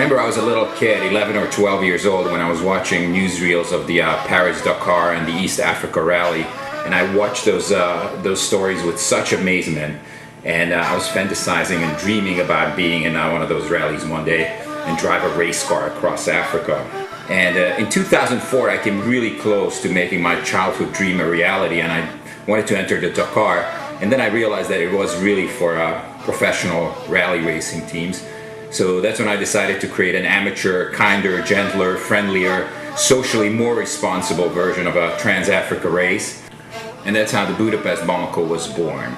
remember I was a little kid, 11 or 12 years old, when I was watching newsreels of the Paris-Dakar and the East Africa Rally, and I watched those stories with such amazement, and I was fantasizing and dreaming about being in one of those rallies one day and drive a race car across Africa. And in 2004, I came really close to making my childhood dream a reality, and I wanted to enter the Dakar, and then I realized that it was really for professional rally racing teams. So that's when I decided to create an amateur, kinder, gentler, friendlier, socially more responsible version of a Trans-Africa race. And that's how the Budapest Bamako was born.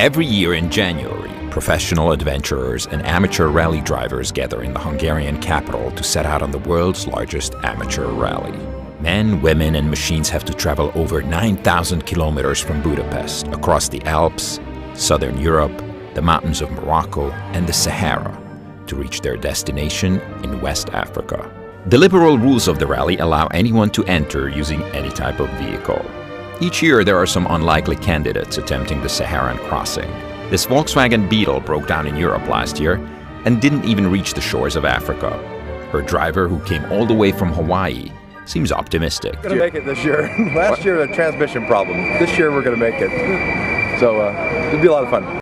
Every year in January, professional adventurers and amateur rally drivers gather in the Hungarian capital to set out on the world's largest amateur rally. Men, women, and machines have to travel over 9,000 kilometers from Budapest, across the Alps, southern Europe, the mountains of Morocco, and the Sahara, to reach their destination in West Africa. The liberal rules of the rally allow anyone to enter using any type of vehicle. Each year there are some unlikely candidates attempting the Saharan crossing. This Volkswagen Beetle broke down in Europe last year and didn't even reach the shores of Africa. Her driver, who came all the way from Hawaii, seems optimistic. We're gonna make it this year. Last year, a transmission problem. This year, we're gonna make it. So it'll be a lot of fun.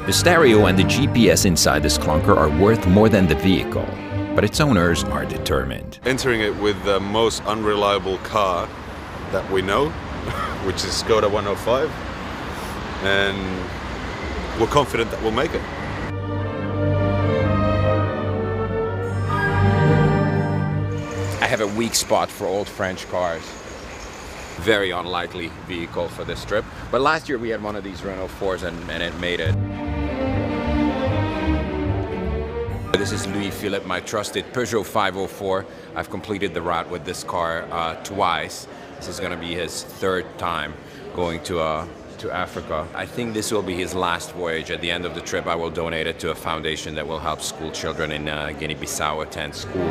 The stereo and the GPS inside this clunker are worth more than the vehicle, but its owners are determined. Entering it with the most unreliable car that we know, which is Skoda 105, and we're confident that we'll make it. I have a weak spot for old French cars. Very unlikely vehicle for this trip. But last year we had one of these Renault 4s and it made it. This is Louis Philippe, my trusted Peugeot 504. I've completed the route with this car twice. This is going to be his third time going to Africa. I think this will be his last voyage. At the end of the trip, I will donate it to a foundation that will help school children in Guinea-Bissau attend school.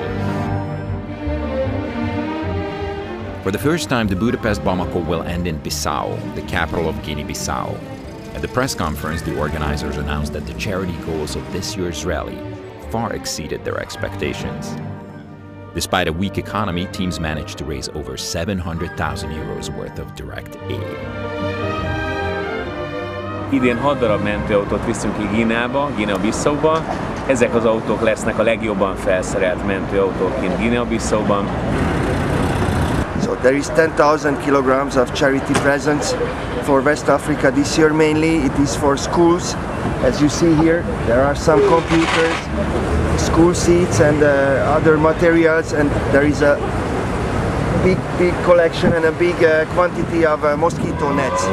For the first time, the Budapest Bamako will end in Bissau, the capital of Guinea-Bissau. At the press conference, the organizers announced that the charity goals of this year's rally far exceeded their expectations. Despite a weak economy, teams managed to raise over 700,000 euros worth of direct aid. Idén 6 darab mentőautót viszünk ki Guinea-Bissauba. Ezek az autók lesznek a legjobban felszerelt mentőautók kint Guinea-Bissauban. So there is 10,000 kilograms of charity presents for West Africa this year. Mainly it is for schools. As you see here, there are some computers, school seats and other materials, and there is a big collection and a big quantity of mosquito nets.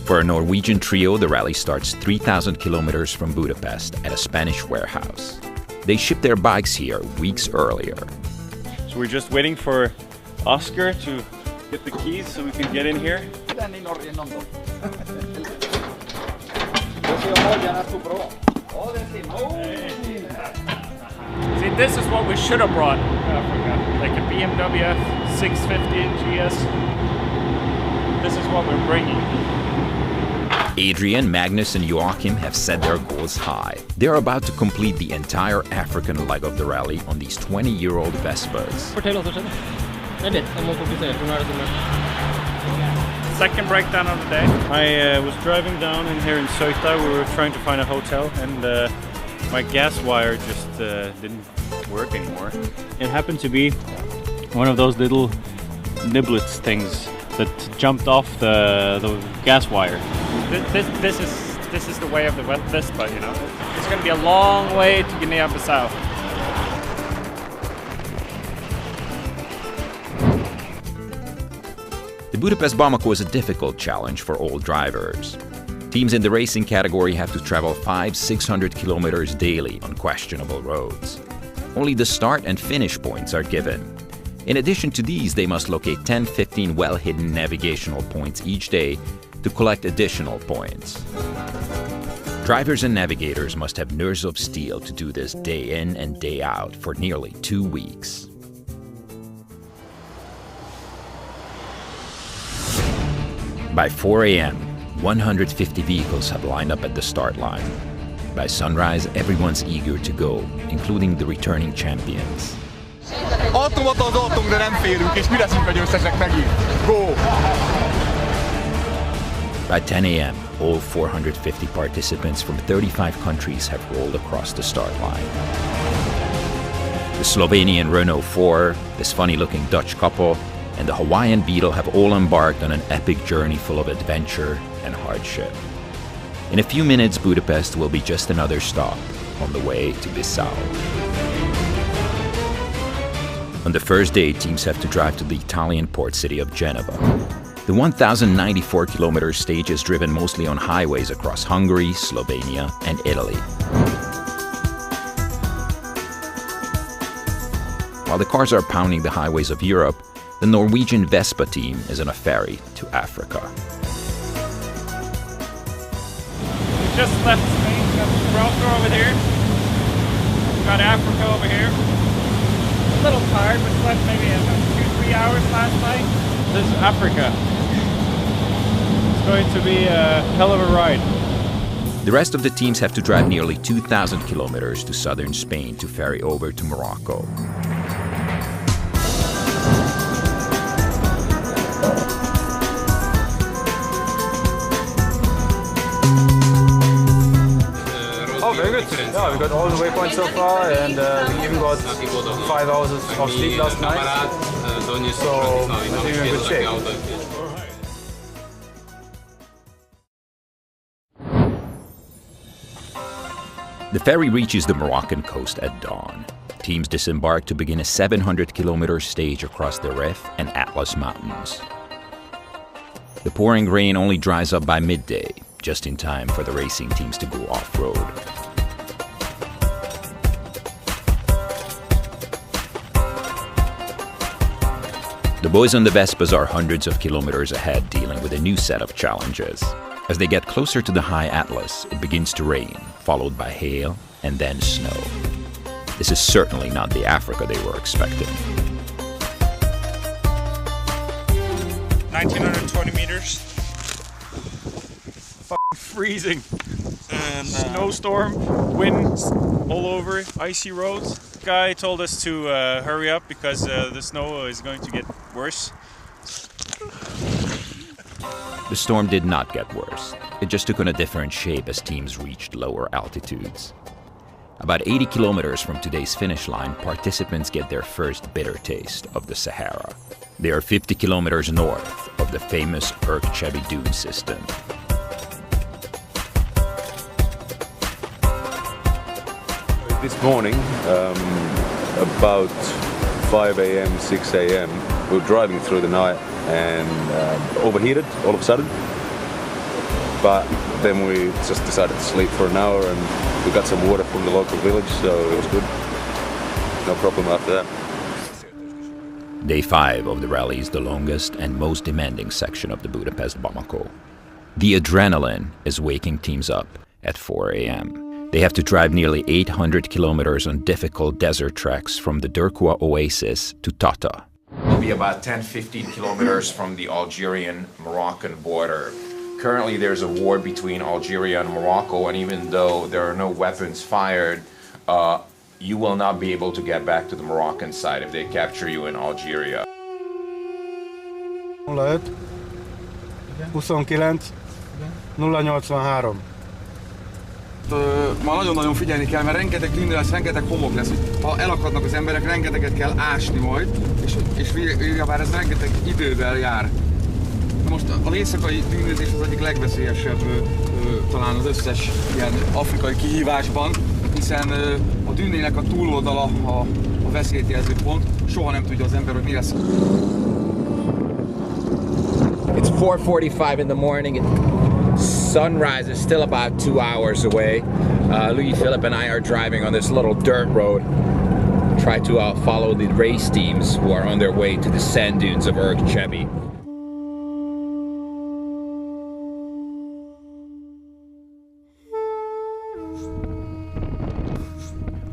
For a Norwegian trio, the rally starts 3,000 kilometers from Budapest at a Spanish warehouse. They shipped their bikes here weeks earlier. So we're just waiting for Oscar to get the keys so we can get in here. See, this is what we should have brought to Africa, like a BMW F650 GS. This is what we're bringing. Adrian, Magnus, and Joachim have set their goals high. They're about to complete the entire African leg of the rally on these 20-year-old Vespas. Second breakdown of the day. I was driving down in here in Ceuta. We were trying to find a hotel, and my gas wire just didn't work anymore. It happened to be one of those little niblets things that jumped off the gas wire. This is the way of the Vespa, you know. It's going to be a long way to Guinea-Bissau. The Budapest Bamako is a difficult challenge for old drivers. Teams in the racing category have to travel 500-600 kilometers daily on questionable roads. Only the start and finish points are given. In addition to these, they must locate 10-15 well-hidden navigational points each day to collect additional points. Drivers and navigators must have nerves of steel to do this day in and day out for nearly 2 weeks. By 4 a.m., 150 vehicles have lined up at the start line. By sunrise, everyone's eager to go, including the returning champions. Automatozoltunk, de nem félünk, és mi leszünk a győztesek megint. Go! By 10 a.m., all 450 participants from 35 countries have rolled across the start line. The Slovenian Renault 4, this funny-looking Dutch couple, and the Hawaiian Beetle have all embarked on an epic journey full of adventure and hardship. In a few minutes, Budapest will be just another stop on the way to Bissau. On the first day, teams have to drive to the Italian port city of Geneva. The 1,094-kilometer stage is driven mostly on highways across Hungary, Slovenia, and Italy. While the cars are pounding the highways of Europe, the Norwegian Vespa team is on a ferry to Africa. We just left Spain, got Gibraltar over here, got Africa over here. A little tired, but slept maybe 2-3 hours last night. This is Africa. It's going to be a hell of a ride. The rest of the teams have to drive nearly 2,000 kilometers to southern Spain to ferry over to Morocco. Oh, very good. Yeah, we got all the waypoints so far, and we even got 5 hours of sleep last night. So I think we're in good shape. The ferry reaches the Moroccan coast at dawn. Teams disembark to begin a 700-kilometer stage across the Rif and Atlas Mountains. The pouring rain only dries up by midday, just in time for the racing teams to go off-road. The boys on the Vespas are hundreds of kilometers ahead, dealing with a new set of challenges. As they get closer to the high Atlas, it begins to rain, followed by hail and then snow. This is certainly not the Africa they were expecting. 1,920 meters. Freezing. And snowstorm, winds all over, icy roads. Guy told us to hurry up because the snow is going to get worse. The storm did not get worse. It just took on a different shape as teams reached lower altitudes. About 80 kilometers from today's finish line, participants get their first bitter taste of the Sahara. They are 50 kilometers north of the famous Irk-Chebi dune system. This morning, about 5 a.m., 6 a.m., we were driving through the night and overheated all of a sudden. But then we just decided to sleep for an hour and we got some water from the local village, so it was good. No problem after that. Day 5 of the rally is the longest and most demanding section of the Budapest Bamako. The adrenaline is waking teams up at 4 a.m. They have to drive nearly 800 kilometers on difficult desert treks from the Derkwa oasis to Tata. We'll be about 10-15 kilometers from the Algerian-Moroccan border. Currently there's a war between Algeria and Morocco, and even though there are no weapons fired, you will not be able to get back to the Moroccan side if they capture you in Algeria. 05 29 083. Ma nagyon-nagyon figyelni kell, mert rengeteg tűnő lesz, rengeteg homok lesz. Ha elakadnak az emberek, rengeteget kell ásni majd, és bár ez rengeteg idővel jár. Most az éjszakai tűnőzés az egyik legveszélyesebb talán az összes ilyen afrikai kihívásban, hiszen a dűnének a túloldala a veszélyt jelző pont, soha nem tudja az ember, hogy mi lesz. It's 4:45 in the morning. Sunrise is still about 2 hours away. Louis Philippe and I are driving on this little dirt road. Try to follow the race teams who are on their way to the sand dunes of Irk-Chebi.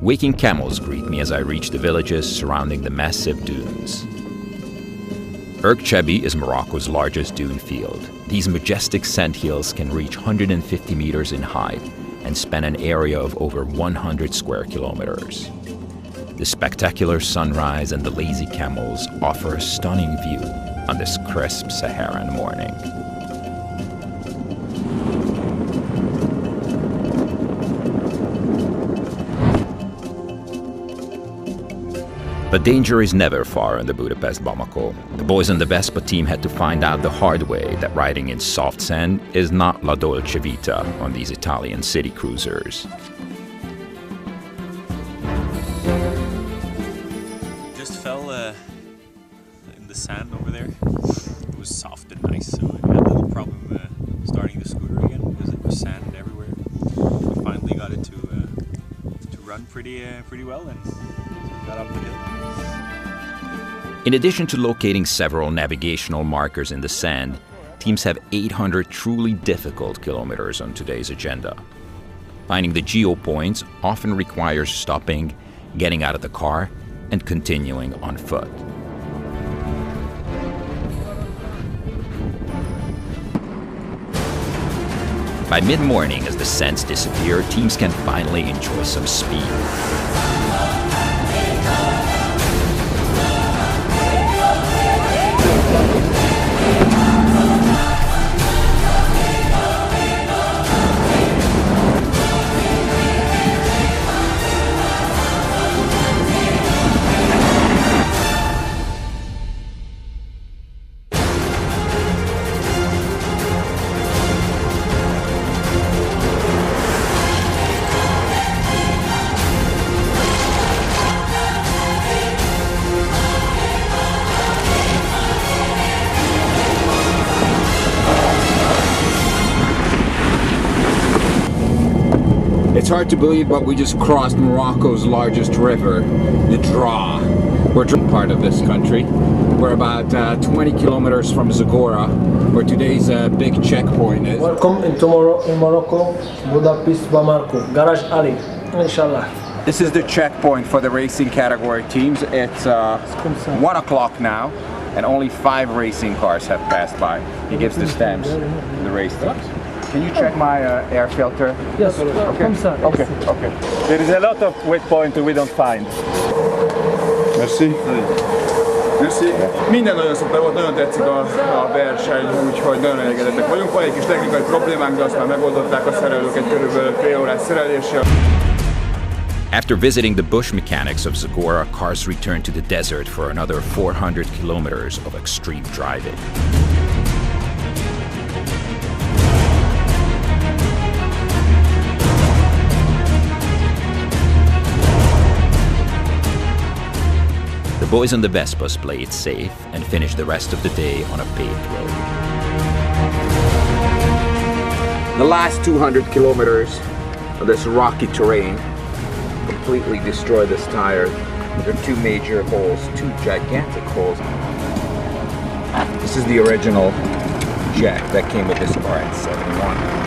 Waking camels greet me as I reach the villages surrounding the massive dunes. Irk-Chebi is Morocco's largest dune field. These majestic sand hills can reach 150 meters in height and span an area of over 100 square kilometers. The spectacular sunrise and the lazy camels offer a stunning view on this crisp Saharan morning. But danger is never far in the Budapest Bamako. The boys on the Vespa team had to find out the hard way that riding in soft sand is not la dolce vita on these Italian city cruisers. Just fell in the sand over there. It was soft and nice, so I had a little problem starting the scooter again because it was sand everywhere. We finally got it to run pretty well and got up the hill. In addition to locating several navigational markers in the sand, teams have 800 truly difficult kilometers on today's agenda. Finding the geo points often requires stopping, getting out of the car, and continuing on foot. By mid-morning, as the sands disappear, teams can finally enjoy some speed. It's hard to believe, but we just crossed Morocco's largest river, the Dra. We're part of this country. We're about 20 kilometers from Zagora, where today's big checkpoint is. Welcome in tomorrow in Morocco, Budapest Bamako, Garage Ali, inshallah. This is the checkpoint for the racing category teams. It's 1 o'clock now, and only 5 racing cars have passed by. He gives the stamps to the race teams. Can you check my air filter? Yes, okay. Okay, okay. There is a lot of wet points we don't find. Merci. Merci. Minden nagyon szuper volt, nagyon tetszik a verseny, úgyhogy nagyon elégedettek vagyunk. Van egy kis technikai problémánk, de azt már megoldották a szerelők egy körülbelül fél órás szereléssel. After visiting the bush mechanics of Zagora, cars return to the desert for another 400 kilometers of extreme driving. The boys on the Vespas play it safe and finish the rest of the day on a paved road. The last 200 kilometers of this rocky terrain completely destroy this tire. There are 2 major holes, 2 gigantic holes. This is the original jack that came with this car in '71.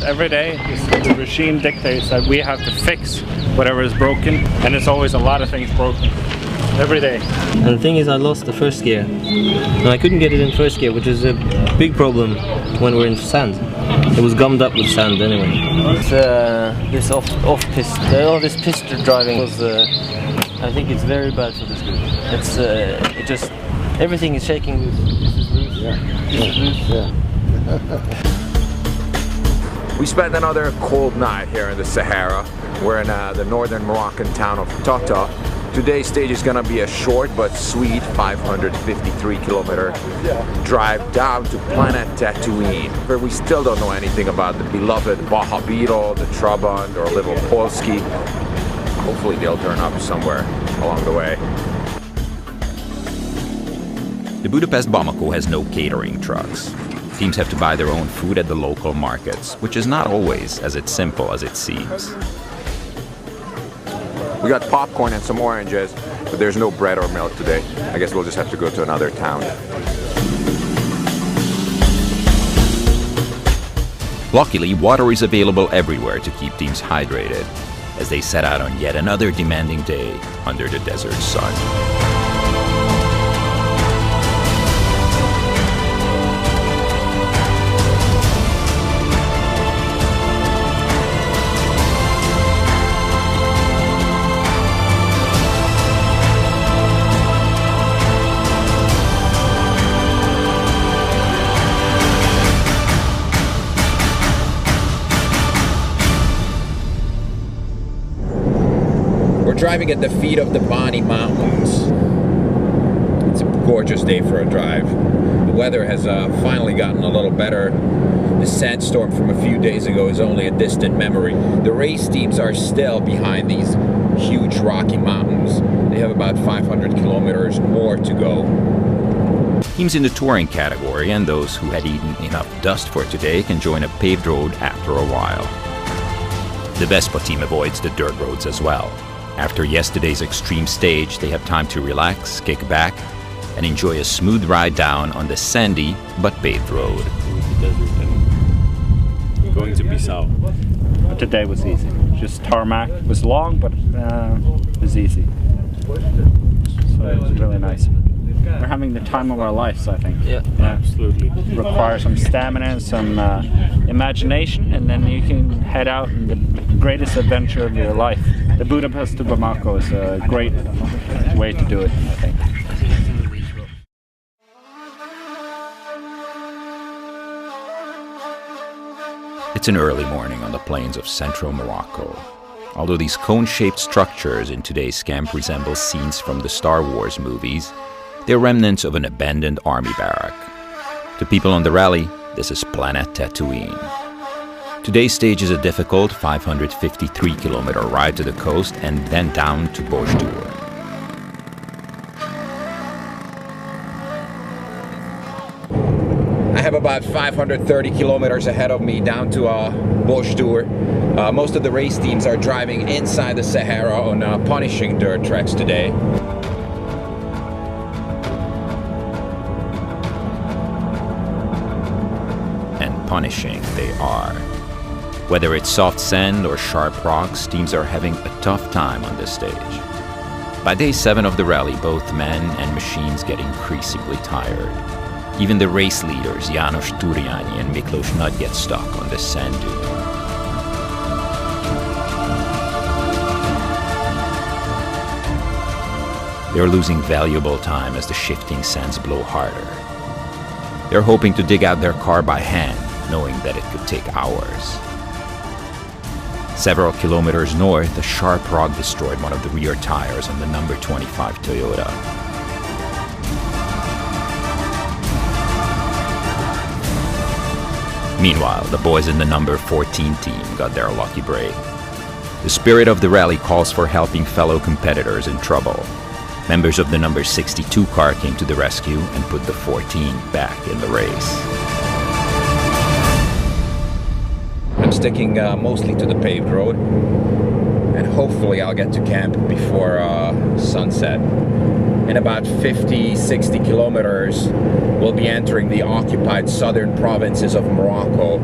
Every day, the regime dictates that we have to fix whatever is broken, and there's always a lot of things broken every day. And the thing is, I lost the first gear. No, I couldn't get it in first gear, which is a big problem when we're in sand. It was gummed up with sand anyway. This off-piste, all this piste driving was, I think it's very bad for the scooter. It's, it just, everything is shaking loose. This is loose. Yeah. This is loose. Yeah. We spent another cold night here in the Sahara. We're in the northern Moroccan town of Tata. Today's stage is gonna be a short but sweet 553 kilometer drive down to planet Tatooine, where we still don't know anything about the beloved Baja Beetle, the Trabant, or little Polski. Hopefully they'll turn up somewhere along the way. The Budapest Bamako has no catering trucks. Teams have to buy their own food at the local markets, which is not always as simple as it seems. We got popcorn and some oranges, but there's no bread or milk today. I guess we'll just have to go to another town. Luckily, water is available everywhere to keep teams hydrated as they set out on yet another demanding day under the desert sun. We're driving at the feet of the Bani Mountains. It's a gorgeous day for a drive. The weather has finally gotten a little better. The sandstorm from a few days ago is only a distant memory. The race teams are still behind these huge rocky mountains. They have about 500 kilometers more to go. Teams in the touring category and those who had eaten enough dust for today can join a paved road after a while. The Vespa team avoids the dirt roads as well. After yesterday's extreme stage, they have time to relax, kick back, and enjoy a smooth ride down on the sandy but paved road. Going to Bissau. But today was easy. Just tarmac. It was long, but it was easy. So it was really nice. We're having the time of our lives, I think. Yeah, absolutely. Requires some stamina and some imagination, and then you can head out in the greatest adventure of your life. The Budapest to Bamako is a great way to do it, I think. It's an early morning on the plains of central Morocco. Although these cone-shaped structures in today's camp resemble scenes from the Star Wars movies, they're remnants of an abandoned army barrack. To people on the rally, this is Planet Tatooine. Today's stage is a difficult 553-kilometer ride to the coast and then down to Bosdur. I have about 530 kilometers ahead of me down to Bosdur. Most of the race teams are driving inside the Sahara on punishing dirt tracks today. Punishing they are. Whether it's soft sand or sharp rocks, teams are having a tough time on this stage. By day 7 of the rally, both men and machines get increasingly tired. Even the race leaders, János Turjányi and Miklós Nagy, get stuck on this sand dune. They're losing valuable time as the shifting sands blow harder. They're hoping to dig out their car by hand, knowing that it could take hours. Several kilometers north, a sharp rock destroyed one of the rear tires on the number 25 Toyota. Meanwhile, the boys in the number 14 team got their lucky break. The spirit of the rally calls for helping fellow competitors in trouble. Members of the number 62 car came to the rescue and put the 14 back in the race. I'm sticking mostly to the paved road, and hopefully I'll get to camp before sunset. In about 50-60 kilometers, we'll be entering the occupied southern provinces of Morocco,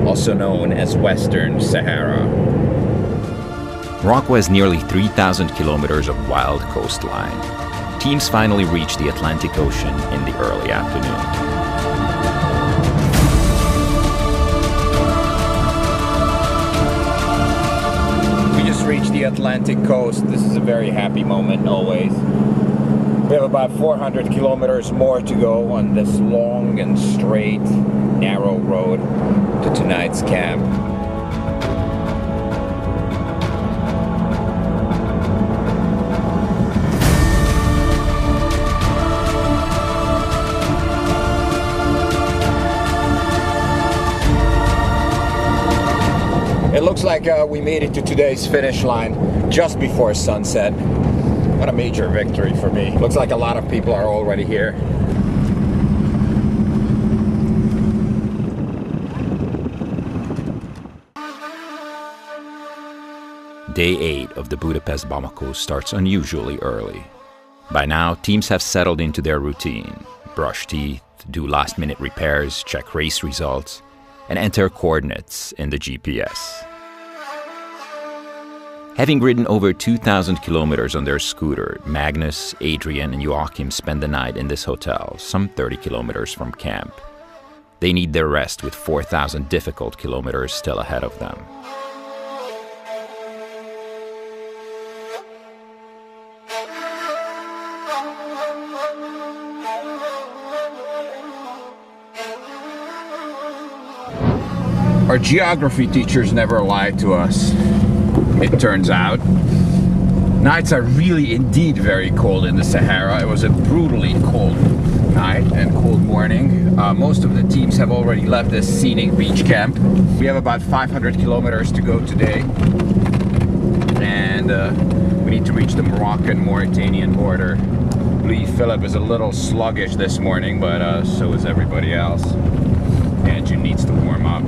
also known as Western Sahara. Morocco has nearly 3,000 kilometers of wild coastline. Teams finally reach the Atlantic Ocean in the early afternoon. Reach the Atlantic coast. This is a very happy moment always. We have about 400 kilometers more to go on this long and straight, narrow road to tonight's camp. It looks like we made it to today's finish line just before sunset. What a major victory for me. Looks like a lot of people are already here. Day 8 of the Budapest Bamako starts unusually early. By now, teams have settled into their routine. Brush teeth, do last-minute repairs, check race results, and enter coordinates in the GPS. Having ridden over 2,000 kilometers on their scooter, Magnus, Adrian, and Joachim spend the night in this hotel, some 30 kilometers from camp. They need their rest with 4,000 difficult kilometers still ahead of them. Our geography teachers never lied to us, it turns out. Nights are really indeed very cold in the Sahara. It was a brutally cold night and cold morning. Most of the teams have already left this scenic beach camp. We have about 500 kilometers to go today. And we need to reach the Moroccan-Mauritanian border. Louis Philippe is a little sluggish this morning, but so is everybody else. The engine needs to warm up.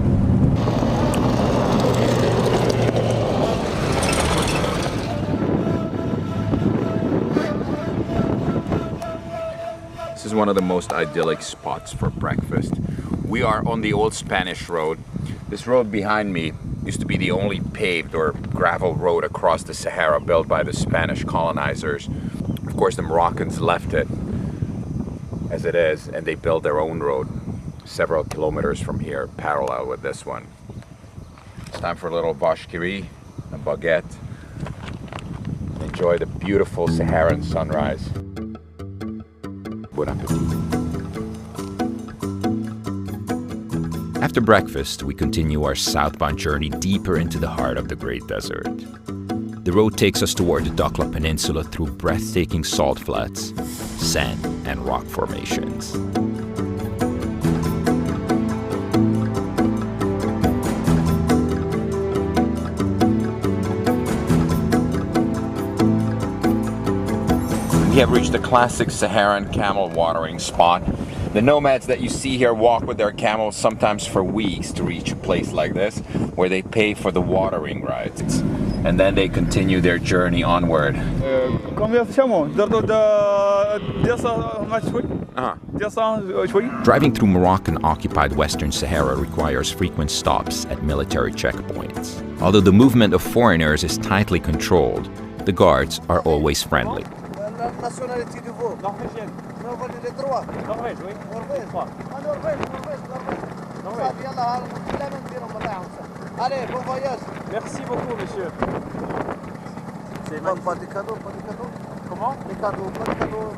This is one of the most idyllic spots for breakfast. We are on the old Spanish road. This road behind me used to be the only paved or gravel road across the Sahara built by the Spanish colonizers. Of course, the Moroccans left it as it is, and they built their own road several kilometers from here, parallel with this one. It's time for a little vache qui rit, a baguette. Enjoy the beautiful Saharan sunrise. Bon appetit. After breakfast, we continue our southbound journey deeper into the heart of the Great Desert. The road takes us toward the Dakhla Peninsula through breathtaking salt flats, sand, and rock formations. We have reached the classic Saharan camel watering spot. The nomads that you see here walk with their camels sometimes for weeks to reach a place like this, where they pay for the watering rights. And then they continue their journey onward. Driving through Moroccan-occupied Western Sahara requires frequent stops at military checkpoints. Although the movement of foreigners is tightly controlled, the guards are always friendly. Nationalité de vous? Norvégienne. Les droits? Norvège, oui. Norvège. Allez, bon voyage. Merci beaucoup, monsieur. C'est pas de cadeaux, pas de cadeaux. Comment? Les cadeaux, pas de cadeaux.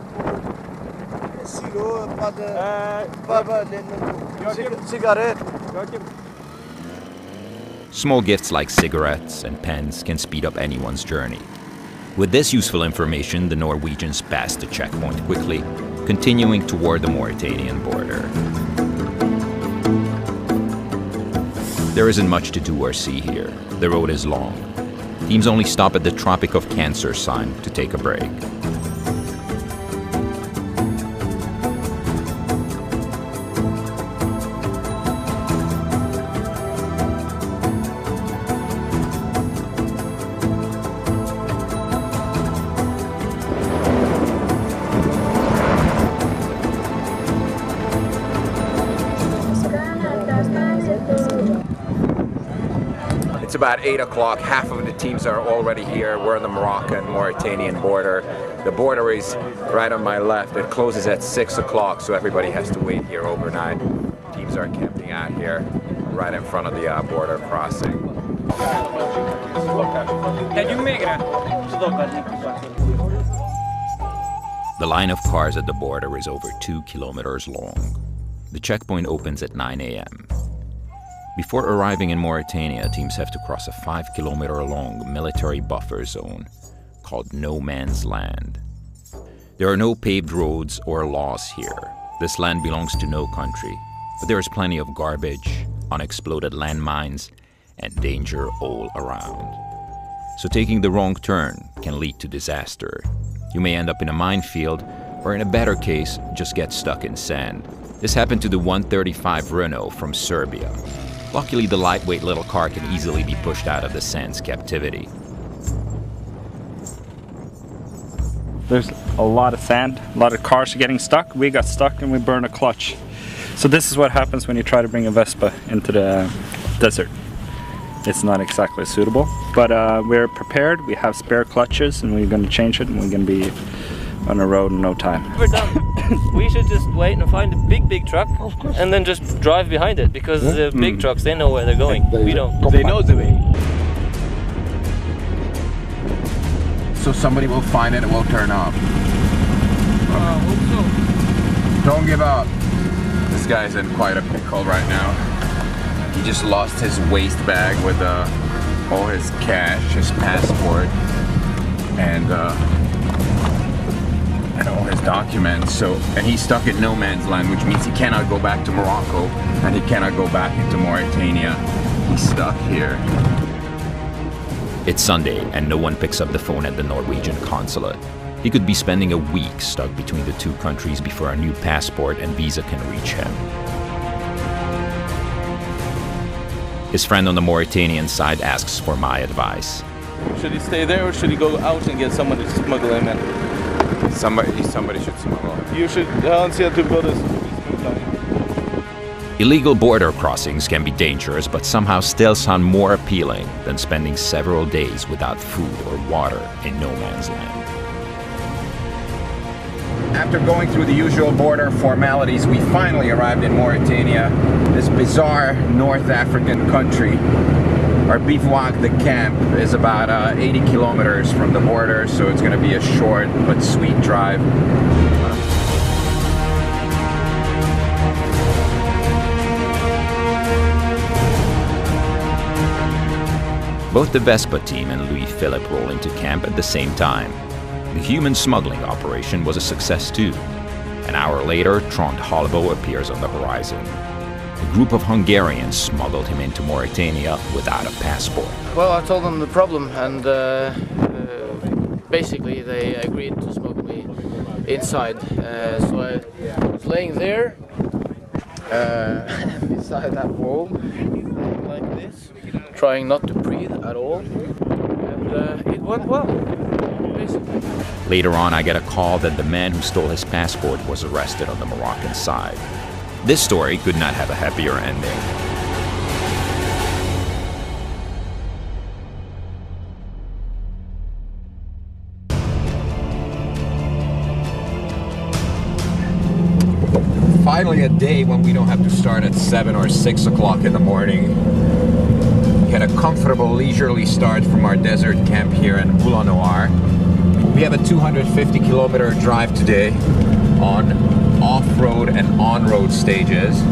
Les silos, pas de... cigarettes. Small gifts like cigarettes and pens can speed up anyone's journey. With this useful information, the Norwegians passed the checkpoint quickly, continuing toward the Mauritanian border. There isn't much to do or see here. The road is long. Teams only stop at the Tropic of Cancer sign to take a break. It's about 8 o'clock. Half of the teams are already here. We're on the Moroccan-Mauritanian border. The border is right on my left. It closes at 6 o'clock, so everybody has to wait here overnight. Teams are camping out here, right in front of the border crossing. The line of cars at the border is over 2 kilometers long. The checkpoint opens at 9 a.m. Before arriving in Mauritania, teams have to cross a 5-kilometer-long military buffer zone called No Man's Land. There are no paved roads or laws here. This land belongs to no country, but there is plenty of garbage, unexploded landmines, and danger all around. So taking the wrong turn can lead to disaster. You may end up in a minefield, or in a better case, just get stuck in sand. This happened to the 135 Renault from Serbia. Luckily, the lightweight little car can easily be pushed out of the sand's captivity. There's a lot of sand, a lot of cars are getting stuck. We got stuck and we burned a clutch. So this is what happens when you try to bring a Vespa into the desert. It's not exactly suitable, but we're prepared. We have spare clutches, and we're going to change it, and we're going to be on the road in no time. We're done. We should just wait and find a big truck, and then just drive behind it, because the big trucks, they know where they're going. We don't. They know the way. So somebody will find it and will turn off. Hope so. Don't give up. This guy's in quite a pickle right now. He just lost his waist bag with all his cash, his passport, and all his documents. And he's stuck in no man's land, which means he cannot go back to Morocco and he cannot go back into Mauritania. He's stuck here. It's Sunday and no one picks up the phone at the Norwegian consulate. He could be spending a week stuck between the two countries before a new passport and visa can reach him. His friend on the Mauritanian side asks for my advice. Should he stay there or should he go out and get someone to smuggle him in? Somebody should smuggle him. You should go to. Illegal border crossings can be dangerous, but somehow still sound more appealing than spending several days without food or water in no man's land. After going through the usual border formalities, we finally arrived in Mauritania, this bizarre North African country. Our bivouac, the camp, is about 80 kilometers from the border, so it's going to be a short but sweet drive. Both the Vespa team and Louis Philippe roll into camp at the same time. The human smuggling operation was a success too. An hour later, Trond Halbo appears on the horizon. A group of Hungarians smuggled him into Mauritania without a passport. Well, I told them the problem, and basically they agreed to smuggle me inside. So I was laying there beside that wall, like this, trying not to breathe at all, and it went well. Basically. Later on, I get a call that the man who stole his passport was arrested on the Moroccan side. This story could not have a happier ending. Finally a day when we don't have to start at 7 or 6 o'clock in the morning. We had a comfortable, leisurely start from our desert camp here in Boulanoir. We have a 250-kilometer drive today on off-road and on-road stages,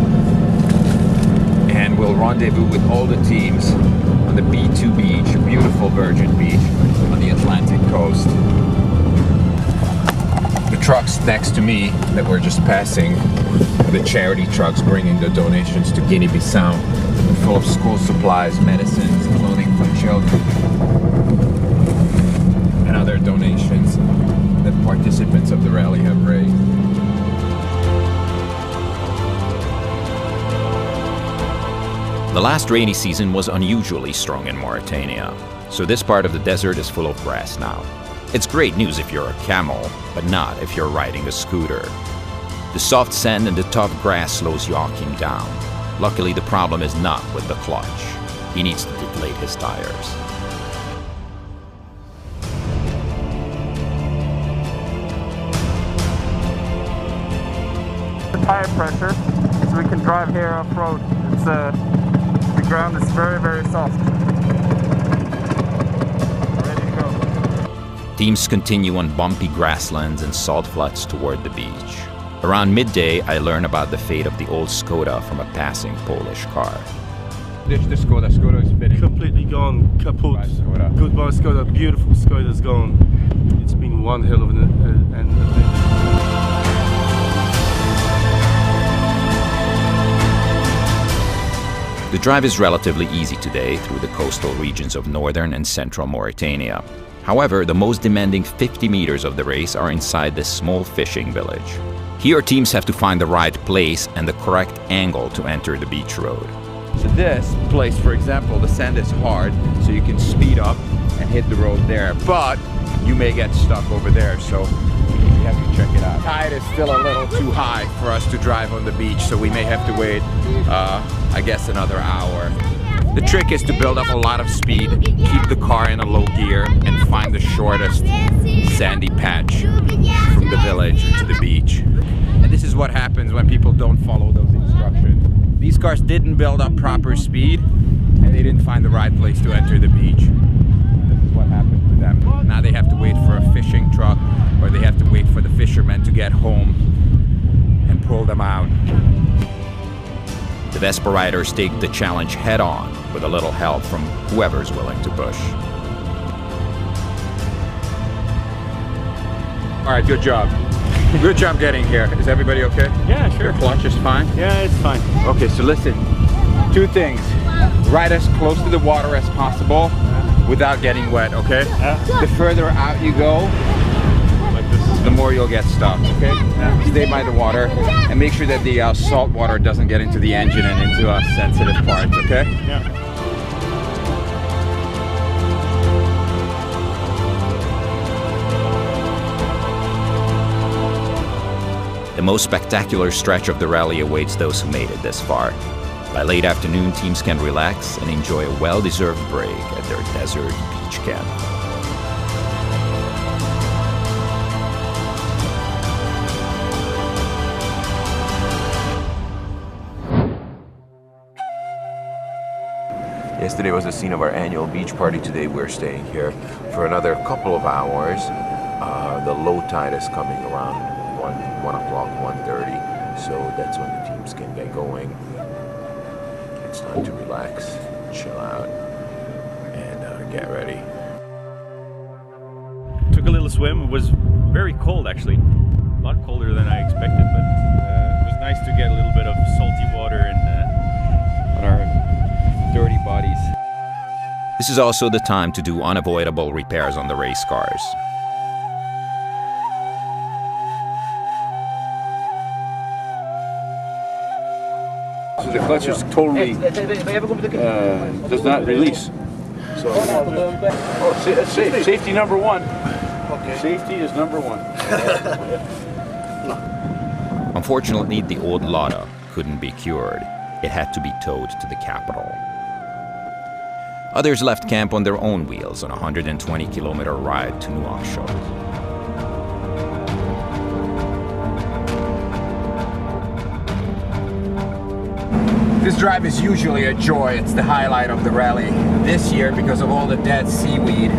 and we'll rendezvous with all the teams on the B2 beach, a beautiful virgin beach on the Atlantic coast. The trucks next to me that we're just passing are the charity trucks bringing the donations to Guinea-Bissau, full of school supplies, medicines, clothing for children, and other donations that participants of the rally have raised. The last rainy season was unusually strong in Mauritania, so this part of the desert is full of grass now. It's great news if you're a camel, but not if you're riding a scooter. The soft sand and the tough grass slows Joachim down. Luckily, the problem is not with the clutch. He needs to deflate his tires. The tire pressure, so we can drive here off-road. It's the ground is very, very soft. Ready to go. Teams continue on bumpy grasslands and salt flats toward the beach. Around midday, I learn about the fate of the old Skoda from a passing Polish car. Ditch the Skoda. Skoda is spinning. Completely gone, kaput. Goodbye, Skoda. Goodbye, Skoda. Beautiful Skoda's gone. It's been one hell of an adventure. The drive is relatively easy today through the coastal regions of northern and central Mauritania. However, the most demanding 50 meters of the race are inside this small fishing village. Here, teams have to find the right place and the correct angle to enter the beach road. So this place, for example, the sand is hard, so you can speed up and hit the road there, but you may get stuck over there. So have to check it out. Tide is still a little too high for us to drive on the beach, so we may have to wait, I guess, another hour. The trick is to build up a lot of speed, keep the car in a low gear, and find the shortest sandy patch from the village to the beach. And this is what happens when people don't follow those instructions. These cars didn't build up proper speed, and they didn't find the right place to enter the beach. This is what happened to them. Now they have to wait for a fishing truck, or they have to wait for the fishermen to get home and pull them out. The Vespa riders take the challenge head-on with a little help from whoever's willing to push. All right, good job. Good job getting here. Is everybody okay? Yeah, sure. Your clutch is fine? Yeah, it's fine. Okay, so listen, two things. Ride as close to the water as possible without getting wet, okay? The further out you go, the more you'll get stuck, okay? Stay by the water and make sure that the salt water doesn't get into the engine and into sensitive parts, okay? Yeah. The most spectacular stretch of the rally awaits those who made it this far. By late afternoon, teams can relax and enjoy a well-deserved break at their desert beach camp. Yesterday was the scene of our annual beach party. Today we're staying here for another couple of hours. The low tide is coming around 1 o'clock, 1:30, so that's when the teams can get going. It's time to relax, chill out, and get ready. Took a little swim. It was very cold actually, a lot colder than I expected, but it was nice to get a little bit of salty water on our dirty bodies. This is also the time to do unavoidable repairs on the race cars. So the clutch is totally does not release. So safety number one. Okay. Safety is number one. Unfortunately, the old Lada couldn't be cured. It had to be towed to the capital. Others left camp on their own wheels on a 120-kilometer ride to Nouakchott. This drive is usually a joy. It's the highlight of the rally. This year, because of all the dead seaweed,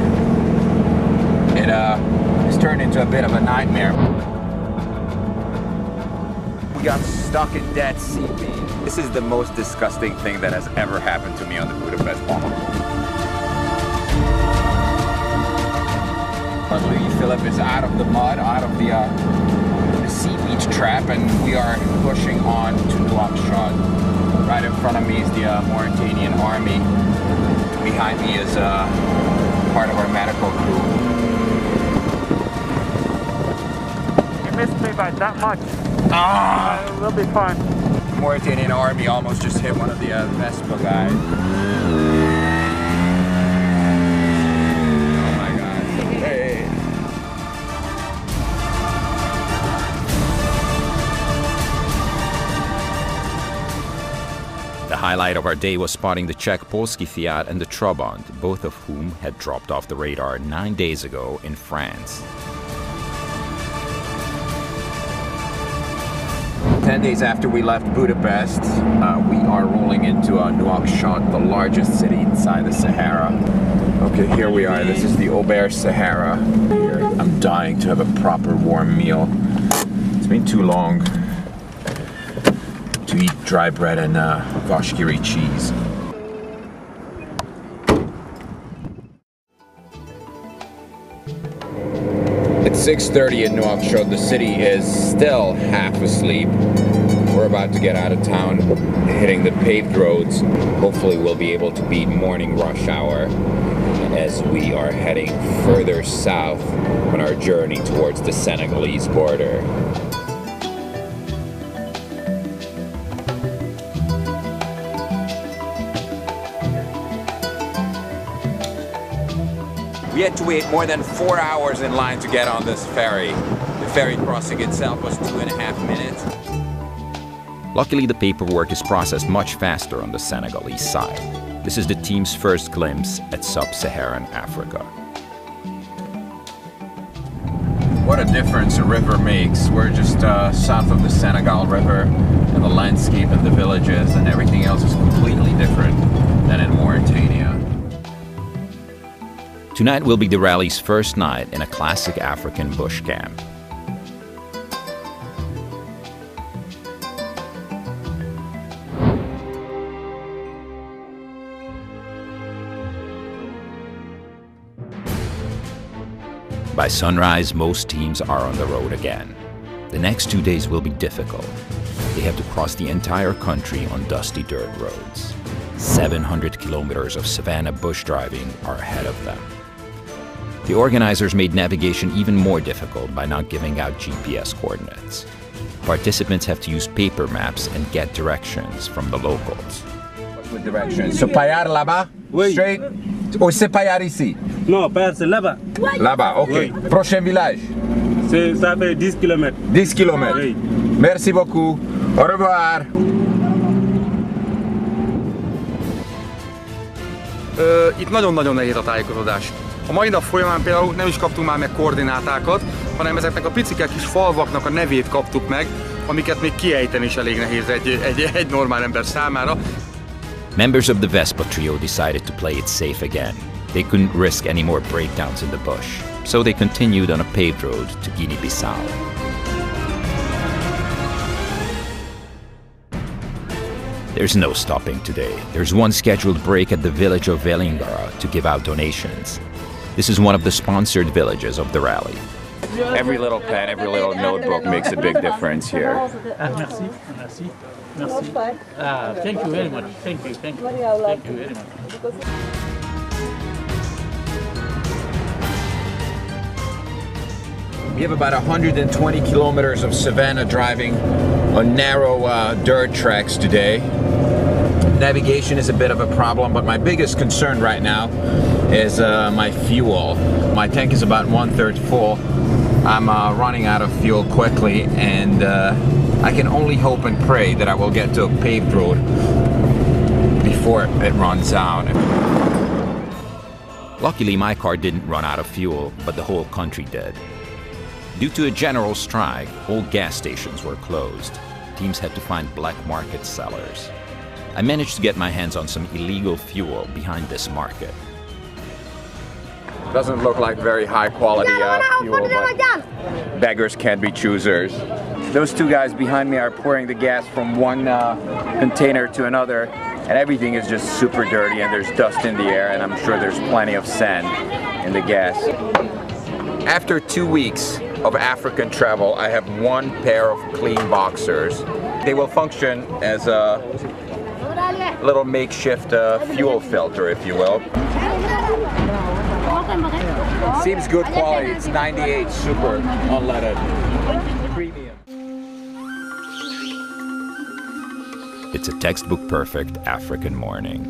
it has turned into a bit of a nightmare. We got stuck in dead seaweed. This is the most disgusting thing that has ever happened to me on the Budapest Bamako. Louis Philippe is out of the mud, out of the seaweed trap, and we are pushing on to Nouakchott. Right in front of me is the Mauritanian army. Behind me is part of our medical crew. You missed me by that much. We'll be fine. The Mauritanian army almost just hit one of the Vespa guys. Oh my god. Hey. The highlight of our day was spotting the Czech Polski Fiat and the Trabant, both of whom had dropped off the radar 9 days ago in France. 10 days after we left Budapest, we are rolling into Nouakchott, the largest city inside the Sahara. Okay, here we are. This is the Auberge Sahara. Here, I'm dying to have a proper warm meal. It's been too long to eat dry bread and Vashkiri cheese. It's 6:30 in Nouakchott. The city is still half asleep. We're about to get out of town, hitting the paved roads. Hopefully we'll be able to beat morning rush hour as we are heading further south on our journey towards the Senegalese border. We had to wait more than 4 hours in line to get on this ferry. The ferry crossing itself was 2.5 minutes. Luckily, the paperwork is processed much faster on the Senegalese side. This is the team's first glimpse at sub-Saharan Africa. What a difference a river makes. We're just south of the Senegal River, and the landscape and the villages and everything else is completely different than in Mauritania. Tonight will be the rally's first night in a classic African bush camp. By sunrise, most teams are on the road again. The next 2 days will be difficult. They have to cross the entire country on dusty dirt roads. 700 kilometers of savanna bush driving are ahead of them. The organizers made navigation even more difficult by not giving out GPS coordinates. Participants have to use paper maps and get directions from the locals. With directions. So payar là-bas? Straight? Ou c'est payar ici? Non, payar c'est là-bas. Là-bas, ok. Oui. Prochain village? Ça fait 10 km. 10 km? Oui. Merci beaucoup. Au revoir. Itt nagyon-nagyon nehéz a tájékozódás. A mai nap folyamán például nem is kaptunk már meg koordinátákat, hanem ezeknek a picike kis falvaknak a nevét kaptuk meg, amiket még kiejteni is elég nehéz egy normál ember számára. Members of the Vespa trio decided to play it safe again. They couldn't risk any more breakdowns in the bush, so they continued on a paved road to Guinea-Bissau. There's no stopping today. There's one scheduled break at the village of Velingara to give out donations. This is one of the sponsored villages of the rally. Every little pen, every little notebook makes a big difference here. Merci, merci, merci. Thank you very much. Thank you very much. We have about 120 kilometers of savanna driving on narrow dirt tracks today. Navigation is a bit of a problem, but my biggest concern right now is my fuel. My tank is about 1/3 full. I'm running out of fuel quickly, and I can only hope and pray that I will get to a paved road before it runs out. Luckily, my car didn't run out of fuel, but the whole country did. Due to a general strike, all gas stations were closed. Teams had to find black market sellers. I managed to get my hands on some illegal fuel behind this market. Doesn't look like very high quality fuel, but beggars can't be choosers. Those two guys behind me are pouring the gas from one container to another, and everything is just super dirty, and there's dust in the air, and I'm sure there's plenty of sand in the gas. After 2 weeks of African travel, I have one pair of clean boxers. They will function as a little makeshift fuel filter, if you will. Seems good quality. It's 98 super unleaded. Premium. It's a textbook perfect African morning.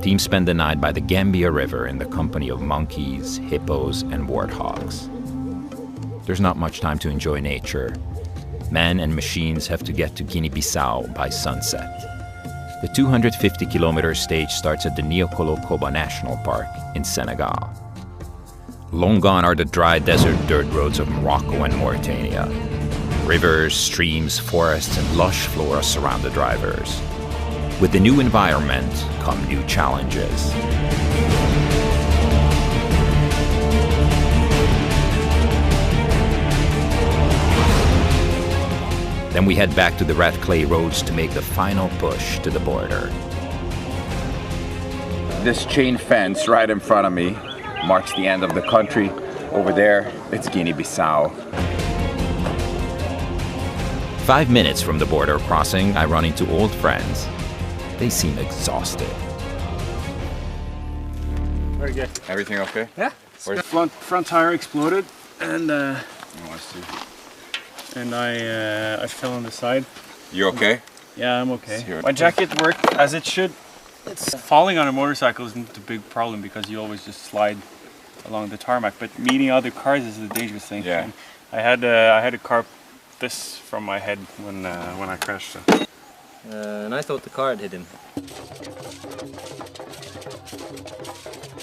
Teams spend the night by the Gambia River in the company of monkeys, hippos, and warthogs. There's not much time to enjoy nature. Men and machines have to get to Guinea-Bissau by sunset. The 250-kilometer stage starts at the Niokolo-Koba National Park in Senegal. Long gone are the dry desert dirt roads of Morocco and Mauritania. Rivers, streams, forests, and lush flora surround the drivers. With the new environment come new challenges. Then we head back to the red clay roads to make the final push to the border. This chain fence right in front of me marks the end of the country. Over there, it's Guinea-Bissau. 5 minutes from the border crossing, I run into old friends. They seem exhausted. Very good. Everything okay? Yeah. Where's front tire exploded, and I see. And I fell on the side. You okay? Yeah, I'm okay. My jacket worked as it should. Falling on a motorcycle isn't a big problem because you always just slide along the tarmac, but meeting other cars is a dangerous thing. Yeah. And I had a car this from my head when I crashed. So. And I thought the car had hit him.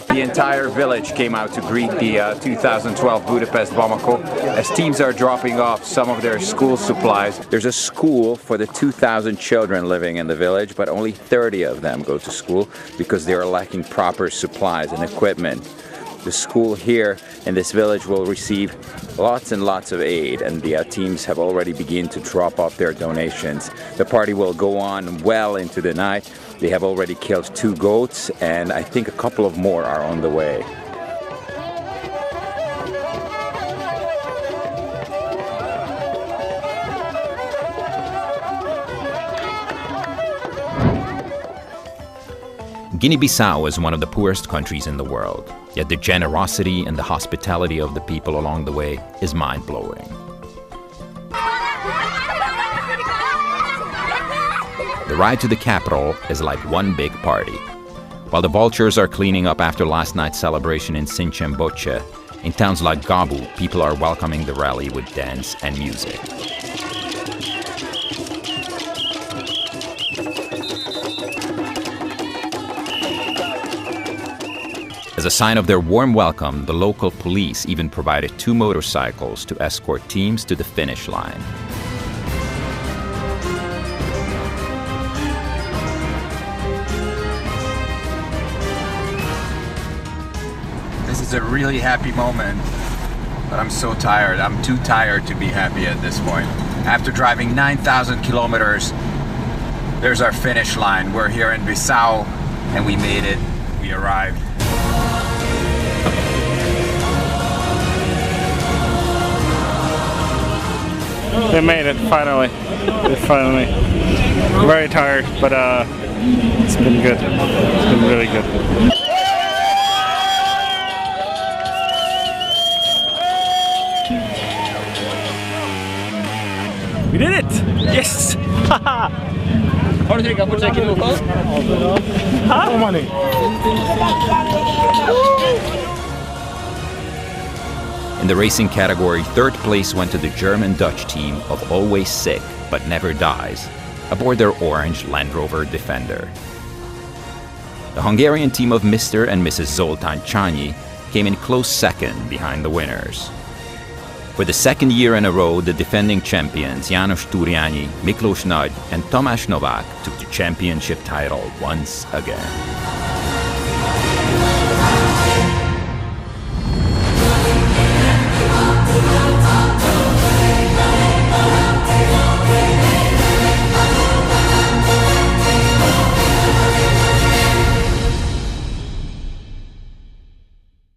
The entire village came out to greet the 2012 Budapest Bamako as teams are dropping off some of their school supplies. There's a school for the 2,000 children living in the village, but only 30 of them go to school because they are lacking proper supplies and equipment. The school here in this village will receive lots and lots of aid, and the teams have already begun to drop off their donations. The party will go on well into the night. They have already killed 2 goats, and I think a couple of more are on the way. Guinea-Bissau is one of the poorest countries in the world, yet the generosity and the hospitality of the people along the way is mind-blowing. The ride to the capital is like one big party. While the vultures are cleaning up after last night's celebration in Sincsemboce, in towns like Gabu, people are welcoming the rally with dance and music. As a sign of their warm welcome, the local police even provided 2 motorcycles to escort teams to the finish line. This is a really happy moment, but I'm so tired. I'm too tired to be happy at this point. After driving 9,000 kilometers, there's our finish line. We're here in Bissau, and we made it. We arrived. They made it, finally. Finally. Very tired, but it's been good. It's been really good. We did it! Yes! Har du tryckat på check-in lokal? How money? In the racing category, 3rd place went to the German-Dutch team of Always Sick But Never Dies, aboard their orange Land Rover Defender. The Hungarian team of Mr. and Mrs. Zoltán Csányi came in close 2nd behind the winners. For the 2nd year in a row, the defending champions János Turjányi, Miklós Nagy, and Tamás Novák took the championship title once again.